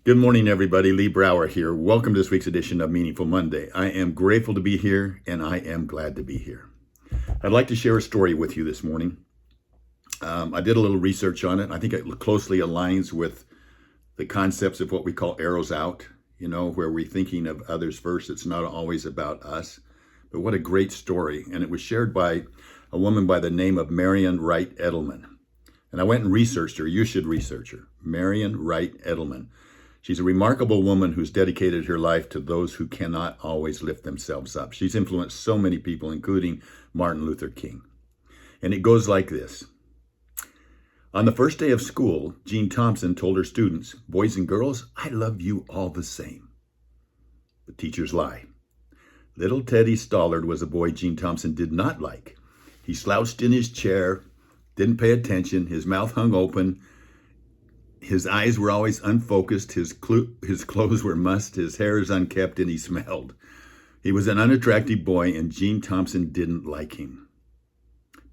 Good morning, everybody. Lee Brower here. Welcome to this week's edition of Meaningful Monday. I am grateful to be here, and I am glad to be here. I'd like to share a story with you this morning. I did a little research on it. I think it closely aligns with the concepts of what we call arrows out, where we're thinking of others first. It's not always about us. But what a great story. And it was shared by a woman by the name of Marian Wright Edelman. And I went and researched her. You should research her. Marian Wright Edelman. She's a remarkable woman who's dedicated her life to those who cannot always lift themselves up. She's influenced so many people, including Martin Luther King. And it goes like this. On the first day of school, Jean Thompson told her students, "Boys and girls, I love you all the same." The teachers lie. Little Teddy Stollard was a boy Jean Thompson did not like. He slouched in his chair, didn't pay attention, his mouth hung open, his eyes were always unfocused, his clothes were mussed, his hair is unkempt, and he smelled. He was an unattractive boy, and Jean Thompson didn't like him.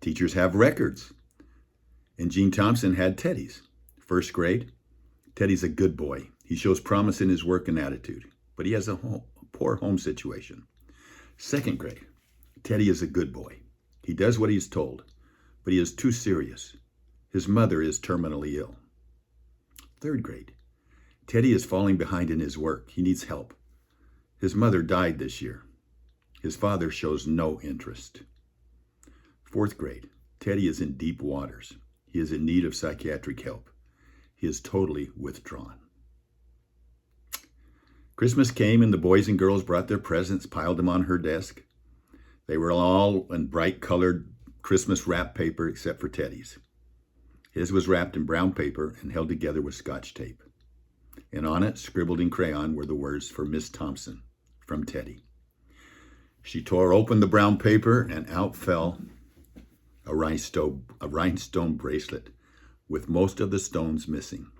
Teachers have records, and Jean Thompson had Teddy's. First grade, Teddy's a good boy. He shows promise in his work and attitude, but he has a poor home situation. Second grade, Teddy is a good boy. He does what he's told, but he is too serious. His mother is terminally ill. Third grade, Teddy is falling behind in his work. He needs help. His mother died this year. His father shows no interest. Fourth grade, Teddy is in deep waters. He is in need of psychiatric help. He is totally withdrawn. Christmas came and the boys and girls brought their presents, piled them on her desk. They were all in bright colored Christmas wrap paper except for Teddy's. His was wrapped in brown paper and held together with Scotch tape. And on it, scribbled in crayon, were the words for Miss Thompson from Teddy. She tore open the brown paper and out fell a rhinestone bracelet with most of the stones missing,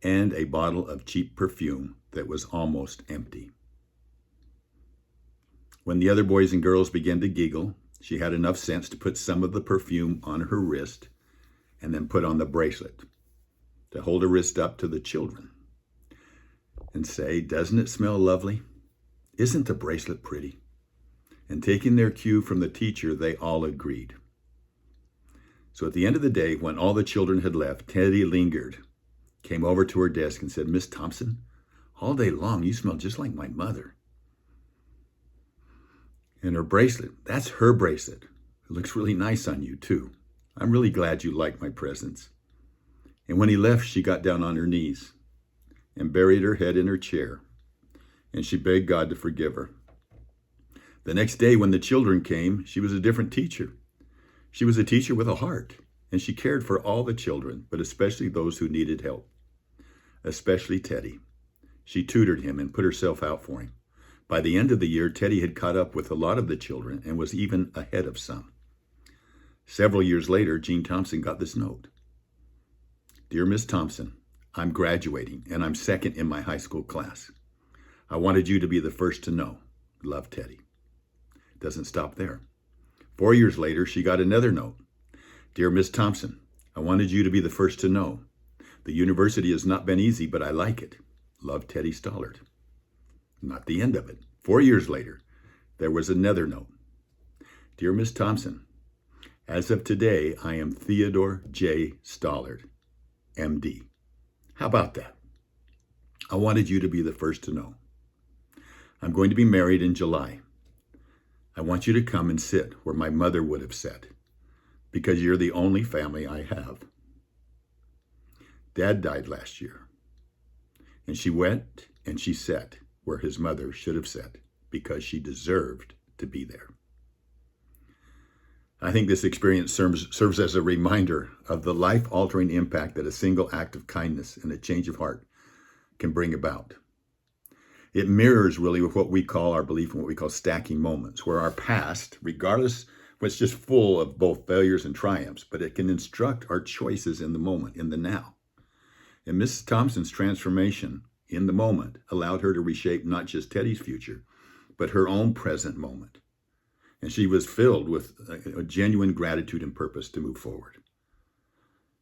and a bottle of cheap perfume that was almost empty. When the other boys and girls began to giggle, she had enough sense to put some of the perfume on her wrist and then put on the bracelet to hold her wrist up to the children and say, "Doesn't it smell lovely? Isn't the bracelet pretty?" And taking their cue from the teacher, they all agreed. So at the end of the day, when all the children had left, Teddy lingered, came over to her desk and said, "Miss Thompson, all day long you smell just like my mother." And her bracelet, that's her bracelet. It looks really nice on you too. I'm really glad you like my presents. And when he left, she got down on her knees and buried her head in her chair, and she begged God to forgive her. The next day, when the children came, she was a different teacher. She was a teacher with a heart, and she cared for all the children, but especially those who needed help, especially Teddy. She tutored him and put herself out for him. By the end of the year, Teddy had caught up with a lot of the children and was even ahead of some. Several years later, Jean Thompson got this note. "Dear Miss Thompson, I'm graduating and I'm second in my high school class. I wanted you to be the first to know. Love, Teddy." It doesn't stop there. 4 years later, she got another note. "Dear Miss Thompson, I wanted you to be the first to know. The university has not been easy, but I like it. Love, Teddy Stollard." Not the end of it. 4 years later, there was another note. "Dear Miss Thompson, as of today, I am Theodore J. Stollard, MD. How about that? I wanted you to be the first to know. I'm going to be married in July. I want you to come and sit where my mother would have sat, because you're the only family I have. Dad died last year, and she went and she sat where his mother should have sat, because she deserved to be there." I think this experience serves as a reminder of the life-altering impact that a single act of kindness and a change of heart can bring about. It mirrors really with what we call our belief in what we call stacking moments, where our past, regardless, was just full of both failures and triumphs, but it can instruct our choices in the moment, in the now. And Mrs. Thompson's transformation in the moment allowed her to reshape not just Teddy's future, but her own present moment. And she was filled with a genuine gratitude and purpose to move forward.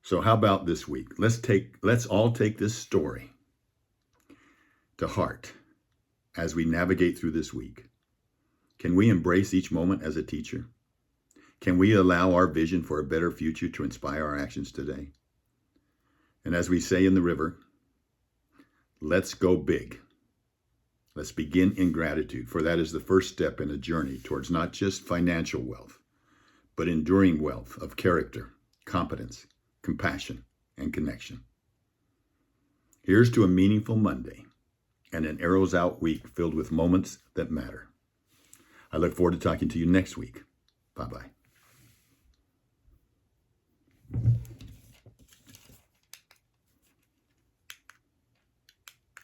So how about this week? Let's all take this story to heart as we navigate through this week? Can we embrace each moment as a teacher? Can we allow our vision for a better future to inspire our actions today? And as we say in the river, let's go big. Let's begin in gratitude, for that is the first step in a journey towards not just financial wealth, but enduring wealth of character, competence, compassion, and connection. Here's to a meaningful Monday and an arrows out week filled with moments that matter. I look forward to talking to you next week. Bye-bye.